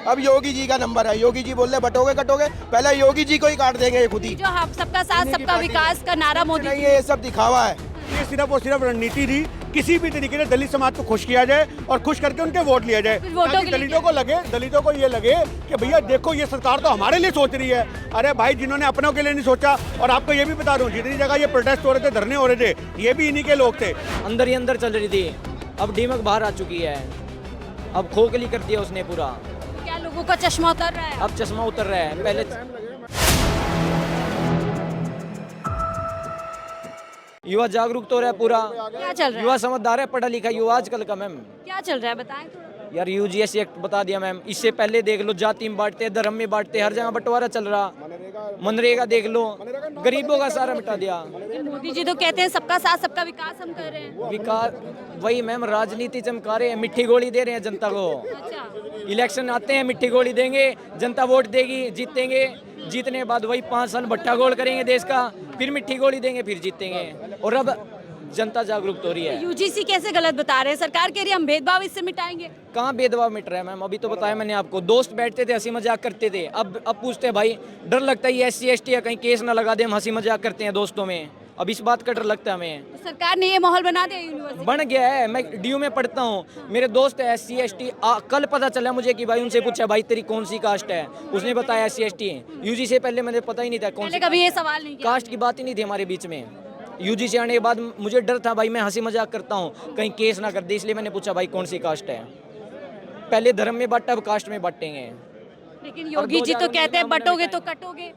अब योगी जी का नंबर है। योगी जी बोल रहे बटोगे कटोगे, पहले योगी जी को ही काट देंगे ये खुद ही। जो हम सबका साथ सबका विकास का नारा मोदी नहीं, ये सब दिखावा है। ये सिर्फ और सिर्फ रणनीति थी, किसी भी तरीके से दलित समाज को खुश किया जाए और खुश करके उनके वोट लिया जाए, फिर वोटों ताकि के लिए दलितों को ये लगे कि भैया देखो ये सरकार तो हमारे लिए सोच रही है। अरे भाई, जिन्होंने अपनों के लिए नहीं सोचा, और आपको ये भी बता दूं, जितनी जगह ये प्रोटेस्ट हो रहे थे, धरने हो रहे थे, ये भी इन्हीं के लोग थे। अंदर ही अंदर चल रही थी, अब दीमक बाहर आ चुकी है, अब खोखली कर दिया उसने पूरा। क्या लोगों का चश्मा उतर रहा है? अब चश्मा उतर रहा है। पहले युवा जागरूक तो हो रहा है पूरा, क्या चल रहा है? युवा समझदार है, पढ़ा लिखा युवा आजकल का मैम। क्या चल रहा है बताएं थोड़ा। यार यूजीएस एक्ट बता दिया मैम, इससे पहले देख लो जाति में बांटते, धर्म में बांटते, हर जगह बंटवारा चल रहा। मनरेगा देख लो, गरीबों का सारा मिटा दिया। मोदी जी तो कहते हैं सबका साथ सबका विकास हम कर रहे हैं। विकास वही मैम, राजनीति चमका रहे हैं, मिट्टी गोली दे रहे हैं जनता को। अच्छा, इलेक्शन आते हैं, मिट्टी गोली देंगे, जनता वोट देगी, जीतेंगे, जीतने के बाद वही 5 साल भट्टा गोल करेंगे देश का, फिर मिट्टी गोली देंगे, फिर जीतेंगे। और अब जनता जागरूक हो रही है। यूजीसी कैसे गलत बता रहे हैं? सरकार कह रही है हम भेदभाव इससे मिटाएंगे। कहाँ भेदभाव मिट रहा है मैम? अभी तो बताया मैंने आपको, दोस्त बैठते थे हंसी मजाक करते थे, अब पूछते हैं भाई, डर लगता है ये SC ST या कहीं केस ना लगा दे, हम हंसी मजाक करते हैं दोस्तों में, अब इस बात का डर लगता है हमें। तो सरकार ने ये माहौल बना दिया यूनिवर्सिटी। बन गया है। मैं DU में पढ़ता हूँ, मेरे दोस्त है SC ST, कल पता चला मुझे कि भाई, उनसे पूछा भाई तेरी कौन सी कास्ट है, उसने बताया SC ST। UG से पहले मुझे पता ही नहीं था कौन पहले सी कभी ये सवाल नहीं किया। कास्ट की बात ही नहीं थी हमारे बीच में। UG से आने के बाद मुझे डर था भाई, मैं हंसी मजाक करता हूँ कहीं केस ना कर दे, इसलिए मैंने पूछा भाई कौन सी कास्ट है। पहले धर्म में बांटा, अब कास्ट में बांटेंगे। लेकिन योगी जी तो कहते हैं बटोगे तो कटोगे।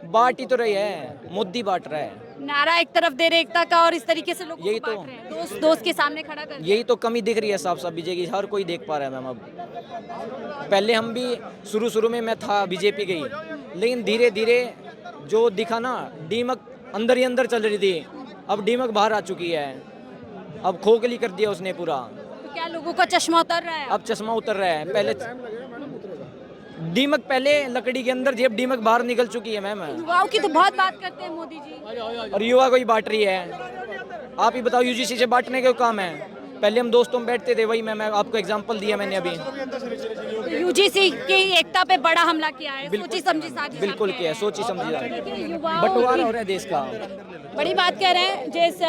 बांट ही तो रही है, मोदी बांट रहा है। नारा एक तरफ दे रहे एकता का, और इस तरीके से लोग यही बांट तो। रहे हैं। दोस्त दोस्त के सामने खड़ा कर। यही तो कमी दिख रही है साफ साफ बीजेपी की, हर कोई देख पा रहा है मैम। अब पहले हम भी शुरू में मैं था बीजेपी गई, लेकिन धीरे धीरे जो दिखा ना, डीमक अंदर ही अंदर चल रही थी, अब डीमक बाहर आ चुकी है, अब खोखली कर दिया उसने पूरा। तो क्या लोगों का चश्मा उतर रहा है? अब चश्मा उतर रहा है। पहले डीमक पहले लकड़ी के अंदर थी, अब डीमक बाहर निकल चुकी है मैम। युवाओं की तो बहुत बात करते हैं मोदी जी। और युवा को ही बांट रही है। आप ही बताओ, UGC से बांटने का काम है? पहले हम दोस्तों में बैठते थे, वही मैं आपको एग्जांपल दिया मैंने अभी। यूजीसी की एकता पे बड़ा हमला किया है, सोची समझी साजिश। बिल्कुल किया है, सोची समझी। युवाओं बंटवारा हो रहा है देश का। बड़ी बात कह रहे हैं, जिस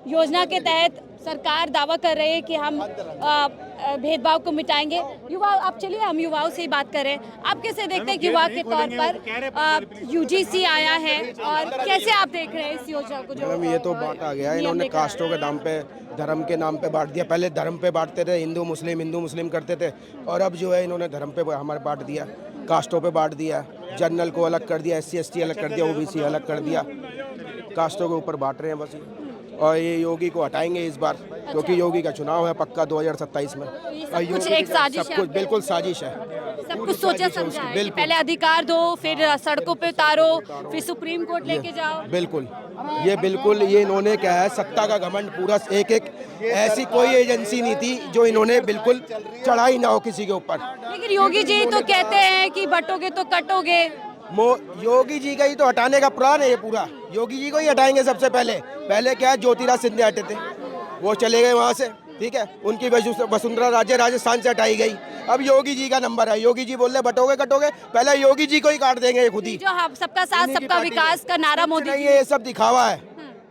योजना के तहत सरकार दावा कर रही है कि हम भेदभाव को मिटाएंगे। युवा, आप चलिए हम युवाओं से ही बात करें। आप कैसे देखते हैं कि युवा के तौर पर UGC आया है, और कैसे आप देख रहे हैं इस योजना को? जो मैडम, ये तो बांटा गया, इन्होंने कास्टों के नाम पे, धर्म के नाम पे बांट दिया। पहले धर्म पे बांटते थे, हिंदू मुस्लिम करते थे, और अब जो है इन्होंने धर्म पे हमारे बांट दिया, कास्टों पे बांट दिया। जनरल को अलग कर दिया, SC ST अलग कर दिया, OBC अलग कर दिया, कास्टों के ऊपर बांट रहे हैं बस। और ये योगी को हटाएंगे इस बार, क्योंकि योगी का चुनाव है पक्का 2027 में। सब कुछ एक साजिश है। सब कुछ बिल्कुल साजिश है, सब कुछ सोचा समझा है कि बिल्कुल। पहले अधिकार दो, फिर सड़कों पे उतारो, फिर सुप्रीम कोर्ट लेके जाओ। बिल्कुल, ये इन्होंने क्या है, सत्ता का घमंड पूरा। एक ऐसी कोई एजेंसी नहीं थी जो इन्होंने बिल्कुल चढ़ाई ना हो किसी के ऊपर। लेकिन योगी जी तो कहते हैं कि बटोगे तो कटोगे। योगी जी का ही तो हटाने का प्लान है ये पूरा। योगी जी को ही हटाएंगे सबसे पहले क्या है, ज्योतिराज सिंधिया हटे थे, वो चले गए वहाँ से, ठीक है। उनकी वसुंधरा राजे राजस्थान से हटाई गई, अब योगी जी का नंबर है। योगी जी बोल रहे बटोगे कटोगे, पहले योगी जी को ही काट देंगे ये खुद ही। जो हम सबका साथ सबका विकास का नारा मोदी नहीं, जी। ये सब दिखावा है,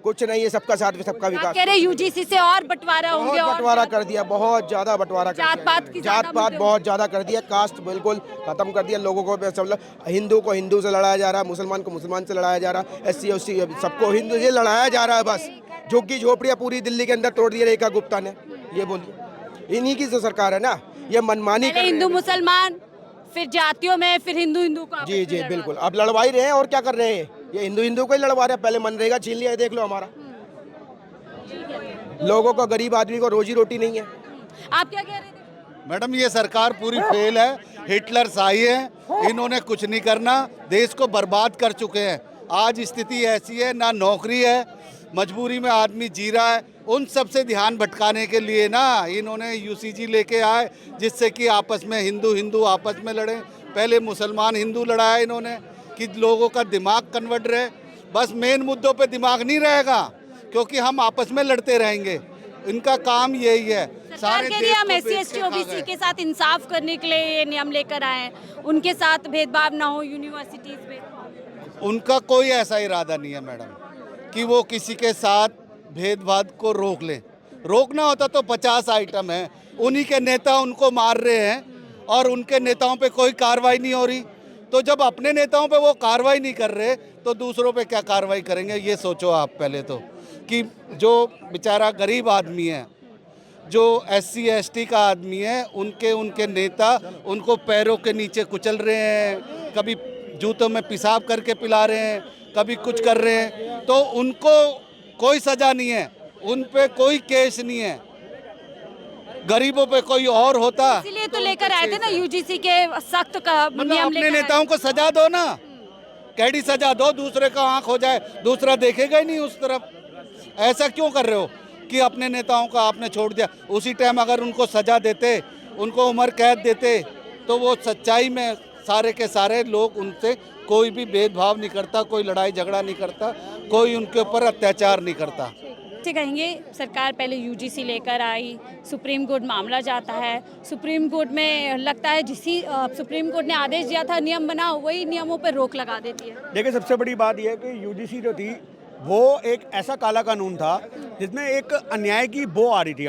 कुछ नहीं है। सबका साथ सबका आप विकास। कह रहे UGC से और बंटवारा होंगे, बहुत और बंटवारा कर दिया, बहुत ज्यादा बंटवारा कर जात पात की दिया, ज्यादा जात पात मुद्दे बहुत ज्यादा कर दिया, कास्ट बिल्कुल खत्म कर दिया। लोगों को सब, हिंदू को हिंदू से लड़ाया जा रहा है, मुसलमान को मुसलमान से लड़ाया जा रहा है, SC ST सबको हिंदू से लड़ाया जा रहा है बस। झुग्गी झोपड़ियाँ पूरी दिल्ली के अंदर तोड़ दी रेखा गुप्ता ने। ये बोलिए, इन्हीं की तो सरकार है ना, ये मनमानी कर रहे हैं। हिंदू मुसलमान, फिर जातियों में, फिर हिंदू को आपस जी में जी लड़वा बिल्कुल, अब लड़वा ही रहे हैं, और क्या कर रहे हैं? ये हिंदू को ही लड़वा रहे हैं। पहले मनरेगा छीन लिया है, देख लो हमारा। लोगों को, गरीब आदमी को रोजी रोटी नहीं है। आप क्या कह रहे थे? मैडम, ये सरकार पूरी फेल है, हिटलर शाही है, इन्होंने कुछ नहीं करना, देश को बर्बाद कर चुके हैं। आज स्थिति ऐसी है, ना नौकरी है, मजबूरी में आदमी जी रहा है। उन सब से ध्यान भटकाने के लिए ना इन्होंने UCG लेके आए, जिससे कि आपस में हिंदू आपस में लड़े। पहले मुसलमान हिंदू लड़ाया इन्होंने कि लोगों का दिमाग कन्वर्ट रहे। बस मेन मुद्दों पे दिमाग नहीं रहेगा, क्योंकि हम आपस में लड़ते रहेंगे। इनका काम यही है। सरकार के लिए हम SC ST OBC के साथ इंसाफ करने के लिए ये नियम लेकर आए हैं, उनके साथ भेदभाव ना हो यूनिवर्सिटीज में। उनका कोई ऐसा इरादा नहीं है मैडम कि वो किसी के साथ भेदभाव को रोक लें। रोकना होता तो 50 आइटम है, उन्हीं के नेता उनको मार रहे हैं और उनके नेताओं पे कोई कार्रवाई नहीं हो रही। तो जब अपने नेताओं पे वो कार्रवाई नहीं कर रहे तो दूसरों पे क्या कार्रवाई करेंगे, ये सोचो आप पहले तो। कि जो बेचारा गरीब आदमी है, जो SC ST का आदमी है, उनके नेता उनको पैरों के नीचे कुचल रहे हैं, कभी जूतों में पेशाब करके पिला रहे हैं, कभी कुछ कर रहे हैं, तो उनको कोई सज़ा नहीं है, उन पे कोई केस नहीं है। गरीबों पे कोई और होता, इसीलिए तो लेकर आए थे ना UGC के सख्त मतलब नियम अपने लेकर आए। नेताओं को सजा दो ना, कैडी सजा दो, दूसरे का आंख हो जाए, दूसरा देखेगा ही नहीं उस तरफ। ऐसा क्यों कर रहे हो कि अपने नेताओं का आपने छोड़ दिया? उसी टाइम अगर उनको सजा देते, उनको उम्र कैद देते, तो वो सच्चाई में सारे के सारे लोग, उनसे कोई भी भेदभाव नहीं करता, कोई लड़ाई झगड़ा नहीं करता, कोई उनके ऊपर अत्याचार नहीं करता। कहेंगे सरकार पहले UGC लेकर आई, सुप्रीम कोर्ट मामला जाता है, सुप्रीम कोर्ट में लगता है सुप्रीम कोर्ट ने आदेश दिया था नियम बनाओ, वही नियमों पर रोक लगा देती है। देखिए, सबसे बड़ी बात यह है कि UGC जो थी वो एक ऐसा काला कानून था जिसमें एक अन्याय की बो आ रही थी।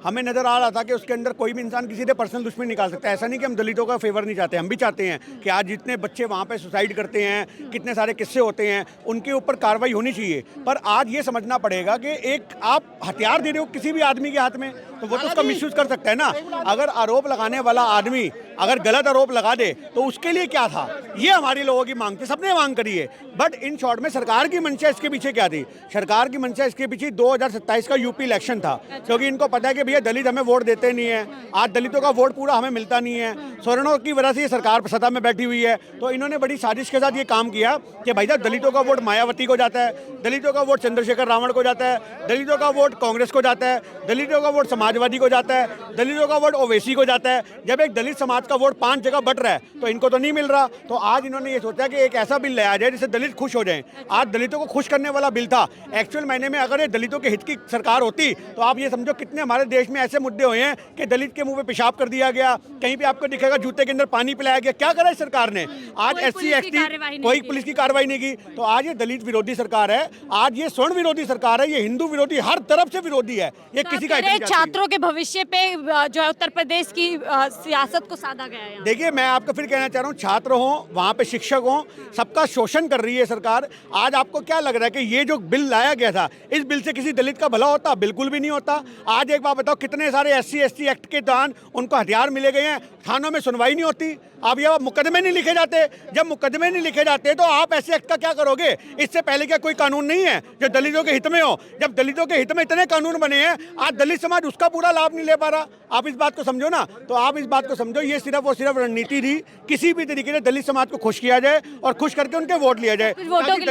हमें नज़र आ रहा था कि उसके अंदर कोई भी इंसान किसी से पर्सनल दुश्मनी निकाल सकता है। ऐसा नहीं कि हम दलितों का फेवर नहीं चाहते, हम भी चाहते हैं कि आज जितने बच्चे वहाँ पे सुसाइड करते हैं, कितने सारे किस्से होते हैं, उनके ऊपर कार्रवाई होनी चाहिए। पर आज ये समझना पड़ेगा कि एक आप हथियार दे रहे हो किसी भी आदमी के हाथ में, तो वो तो उसका मिसयूज कर सकता है ना। अगर आरोप लगाने वाला आदमी अगर गलत आरोप लगा दे तो उसके लिए क्या था, ये हमारी लोगों की मांग थी, सबने मांग करी है। बट इन शॉर्ट में सरकार की मंशा इसके पीछे क्या थी? सरकार की मंशा इसके पीछे 2027 का यूपी इलेक्शन था, क्योंकि इनको पता है कि भैया दलित हमें वोट देते नहीं है, आज दलितों का वोट पूरा हमें मिलता नहीं है, स्वर्णों की वजह से ये सरकार सत्ता में बैठी हुई है। तो इन्होंने बड़ी साजिश के साथ ये काम किया कि भाई साहब दलितों का वोट मायावती को जाता है, दलितों का वोट चंद्रशेखर रावण को जाता है, दलितों का वोट कांग्रेस को जाता है, दलितों का वोट समाजवादी को जाता है, दलितों का वोट ओवैसी को जाता है। जब एक दलित समाज का वोट 5 जगह बट रहा है तो इनको तो नहीं मिल रहा। तो आज इन्होंने ये सोचा कि एक ऐसा बिल लाया जाए जिससे दलित खुश हो जाएं। आज दलितों को खुश करने वाला बिल था। एक्चुअल मायने में अगर ये दलितों के हित की सरकार होती तो आप ये समझो कितने हमारे देश में ऐसे मुद्दे हुए हैं कि दलित के मुंह पे पेशाब कर दिया गया, कहीं पे आपको दिखेगा जूते के अंदर पानी पिलाया गया। क्या करा सरकार ने? आज SC ST कोई पुलिस की कार्रवाई नहीं की। तो आज ये दलित विरोधी सरकार है, आज ये स्वर्ण विरोधी सरकार है, ये हिंदू विरोधी, हर तरफ से विरोधी है। ये किसी का छात्रों के भविष्य पे जो है उत्तर प्रदेश की सियासत को साधा गया है। देखिए, मैं आपको फिर कहना चाह रहा हूँ, छात्र हों, वहाँ पे शिक्षक हों, सबका शोषण कर रही है सरकार। आज आपको क्या लग रहा है कि ये जो बिल लाया गया था, इस बिल से किसी दलित का भला होता? बिल्कुल भी नहीं होता। आज एक बात बताओ, कितने सारे SC ST एक्ट के दौरान उनको हथियार मिले गए हैं, थानों में सुनवाई नहीं होती। अब ये मुकदमे नहीं लिखे जाते। जब मुकदमे नहीं लिखे जाते तो आप ऐसे एक्ट का क्या करोगे? इससे पहले क्या कोई कानून नहीं है जो दलितों के हित में हो? जब दलितों के हित में इतने कानून बने हैं, आज दलित समाज उसका पूरा लाभ नहीं ले पा रहा। आप इस बात को समझो ना। तो आप इस बात को समझो, ये सिर्फ और सिर्फ रणनीति थी, किसी भी तरीके से दलित समाज को खुश किया जाए और खुश करके उनके वोट लिया जाए, ताकि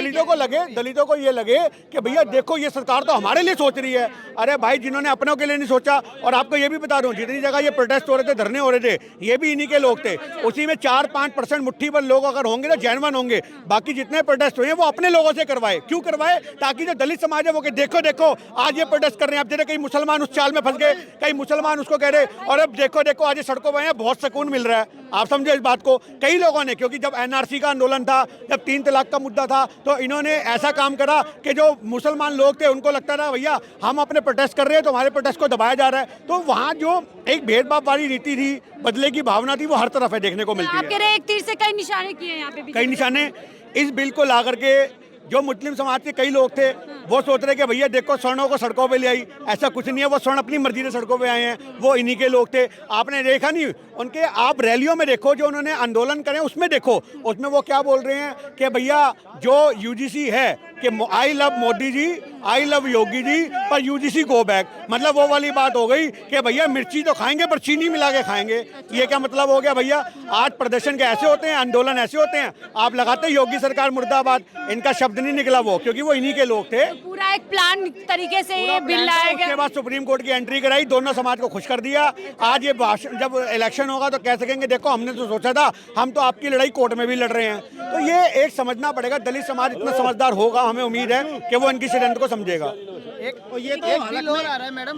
दलितों को ये लगे कि भैया देखो ये सरकार तो हमारे लिए सोच रही है। अरे भाई, जिन्होंने अपनों के लिए नहीं सोचा, और आपको ये भी बता दूं, जितनी जगह ये प्रोटेस्ट हो रहे थे, धरने हो रहे थे, ये भी इन्हीं के लोग थे। उसी में 4-5% मुट्ठी भर लोग अगर होंगे तो जेन्युइन होंगे। बाकी जितने प्रोटेस्ट हुए वो अपने लोगों से करवाए। क्यों करवाए? ताकि जो दलित समाज है वो कि देखो देखो आज ये प्रोटेस्ट कर रहे हैं। अब जैसे कई मुसलमान उस चाल में फंस गए, कई मुसलमान उसको कह रहे, और अब देखो देखो आज ये सड़कों पर बहुत सुकून मिल रहा है। आप समझो इस बात को। कई लोगों ने, क्योंकि जब NRC का आंदोलन था, जब 3 तलाक का मुद्दा था, तो इन्होंने ऐसा काम करा कि जो मुसलमान लोग थे उनको लगता था भैया हम अपने प्रोटेस्ट कर रहे हैं तो हमारे प्रोटेस्ट को दबाया जा रहा है। तो वहाँ जो एक भेदभाव वाली रीति थी, बदले की भावना थी, वो हर तरफ है, देखने को मिलती है। आप कह रहे हैं एक तीर से कई निशाने किए हैं यहाँ पे भी। कई निशाने इस बिल को ला करके जो मुस्लिम समाज के कई लोग थे वो सोच रहे कि भैया देखो स्वर्णों को सड़कों पे ले आई। ऐसा कुछ नहीं है, वो स्वर्ण अपनी मर्जी से सड़कों पे आए हैं, वो इन्हीं के लोग थे। आपने देखा नहीं उनके, आप रैलियों में देखो जो उन्होंने आंदोलन करे उसमें देखो, उसमें वो क्या बोल रहे हैं कि भैया जो UGC है कि I love Modi ji, I love Yogi ji, पर UGC गो बैक। मतलब वो वाली बात हो गई कि भैया मिर्ची तो खाएंगे पर चीनी मिला के खाएंगे। ये क्या मतलब हो गया भैया? आज प्रदर्शन के ऐसे होते हैं, आंदोलन ऐसे होते हैं। आप लगाते योगी सरकार मुर्दाबाद, इनका शब्द नहीं निकला वो, क्योंकि वो इन्हीं के लोग थे। पूरा एक प्लान तरीके से ये बिल लाया गया। उसके बाद सुप्रीम कोर्ट की एंट्री कराई, दोनों समाज को खुश कर दिया। आज ये भाषण, जब इलेक्शन होगा तो कह सकेंगे देखो हमने तो सोचा था, हम तो आपकी लड़ाई कोर्ट में भी लड़ रहे हैं। तो ये एक समझना पड़ेगा, दलित समाज इतना समझदार होगा, हमें उम्मीद है कि वो इनकी षड्यंत्र को समझेगा। और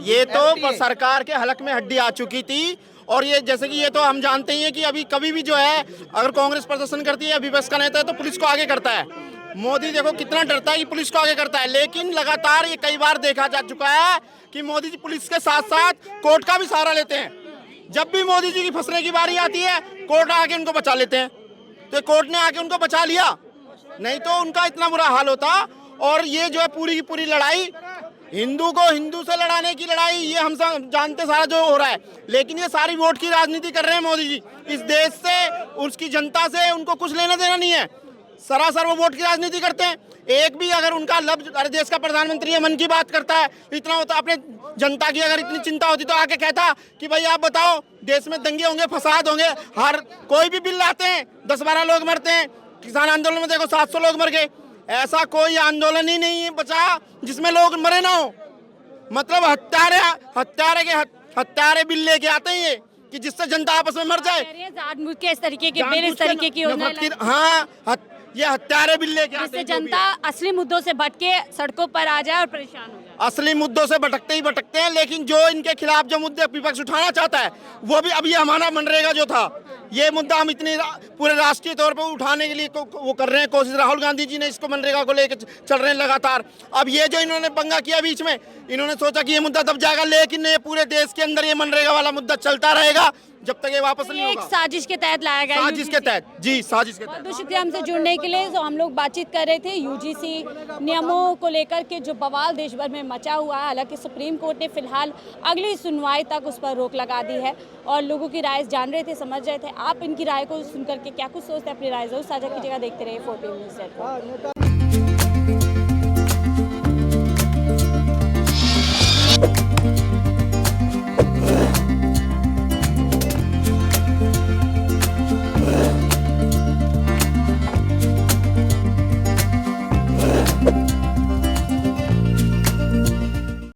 ये तो सरकार के हलक में हड्डी आ चुकी थी। और ये जैसे कि ये तो हम जानते ही हैं कि अभी कभी भी जो है अगर कांग्रेस प्रदर्शन करती है, विपक्ष का नेता है, तो पुलिस को आगे करता है। मोदी देखो कितना डरता है कि पुलिस को आगे करता है, लेकिन लगातार ये कई बार देखा जा चुका है कि मोदी जी पुलिस के साथ साथ कोर्ट का भी सहारा लेते हैं। जब भी मोदी जी की फंसने की बारी आती है, कोर्ट आके उनको बचा लेते हैं। तो कोर्ट ने आके उनको बचा लिया, नहीं तो उनका इतना बुरा हाल होता। और ये जो है पूरी की पूरी लड़ाई हिंदू को हिंदू से लड़ाने की लड़ाई, ये हम सब जानते सारा जो हो रहा है, लेकिन ये सारी वोट की राजनीति कर रहे हैं मोदी जी। इस देश से, उसकी जनता से उनको कुछ लेना देना नहीं है, सरासर वो वोट की राजनीति करते हैं। एक भी अगर उनका लफ्ज, अरे देश का प्रधानमंत्री है, मन की बात करता है, इतना होता, अपने जनता की अगर इतनी चिंता होती तो आके कहता कि भाई आप बताओ देश में दंगे होंगे, फसाद होंगे, हर कोई भी बिल लाते हैं 10-12 लोग मरते हैं। किसान आंदोलन में देखो 700 लोग मर गए। ऐसा कोई आंदोलन ही नहीं बचा जिसमें लोग मरे ना हो। मतलब हत्यारे बिल लेके आते हैं ये कि जिससे जनता आपस में मर जाए। इस तरीके के बिल, इस तरीके की योजना, हाँ, ये हत्यारे बिल लेके आते जिससे हैं। जनता असली मुद्दों से भटके सड़कों पर आ जाए और परेशान हो जाए। असली मुद्दों से भटकते हैं, लेकिन जो इनके खिलाफ जो मुद्दे विपक्ष उठाना चाहता है वो भी, अभी हमारा मनरेगा जो था, ये मुद्दा हम इतनी पूरे राष्ट्रीय तौर पर उठाने के लिए वो कर रहे हैं कोशिश। राहुल गांधी जी ने इसको मनरेगा को लेकर चल रहे हैं लगातार। अब ये जो इन्होंने पंगा किया बीच में, इन्होंने सोचा कि ये मुद्दा दब जाएगा, लेकिन ये पूरे देश के अंदर ये मनरेगा वाला मुद्दा चलता रहेगा जब तक ये वापस नहीं एक होगा। साजिश के तहत लाया गया, साजिश के तहत, जी साजिश के बहुत तहत। बहुत शुक्रिया हमसे जुड़ने के लिए। तो हम लोग बातचीत कर रहे थे यूजीसी नियमों को लेकर के जो बवाल देश भर में मचा हुआ है। हालांकि सुप्रीम कोर्ट ने फिलहाल अगली सुनवाई तक उस पर रोक लगा दी है और लोगों की राय जान रहे थे, समझ रहे थे। आप इनकी राय को सुन करके क्या कुछ सोचते हैं, अपनी राय जरूर साझा कीजिएगा। देखते रहिए 4 न्यूज़।